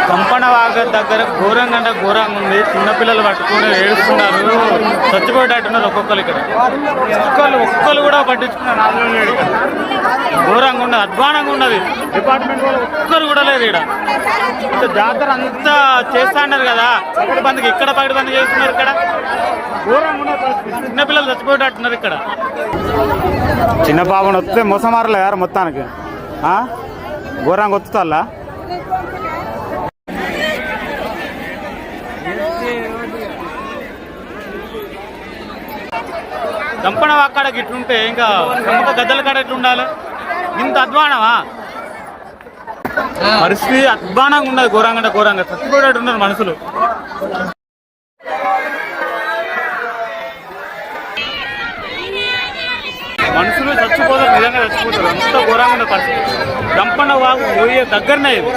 కంపన వాగ దగ్గర ఘోరంగా అంటే ఘోరంగా ఉంది. చిన్నపిల్లలు పట్టుకొని ఏడుస్తున్నారు, చచ్చిపోయేటట్టున్నారు ఒక్కొక్కరు. ఇక్కడ ఒక్కరు కూడా పట్టించుకున్నారు. ఘోరంగా ఉన్నది, అధ్వానంగా ఉన్నది. డిపార్ట్మెంట్ వాళ్ళు ఒక్కరు కూడా లేదు. ఇక్కడ జాతర అంతా చేస్తా అన్నారు కదా, ఇక్కడ పగటి బంద్ చేస్తున్నారు. ఇక్కడ ఘోరంగా ఉన్నది, చిన్నపిల్లలు చచ్చిపోయేటట్టున్నారు. ఇక్కడ చిన్న పాపను వస్తే మోసమారలే యారు మొత్తానికి ఘోరంగా వస్తుందా. దంపన అక్కడ గిట్లుంటే ఇంకా గద్దల కాడ ఎట్లుండాలి? ఇంత అధ్వానమా? పరిస్థితి అధ్వానంగా ఉన్నది. ఘోరంగా అంటే ఘోరంగా చచ్చిపోయేటట్టు ఉన్నారు మనుషులు. చచ్చిపోతారు, నిజంగా చచ్చిపోతారు. అంత ఘోరంగా ఉన్న పరిస్థితి. దంపన వాగు పోయే దగ్గరనే ఇది.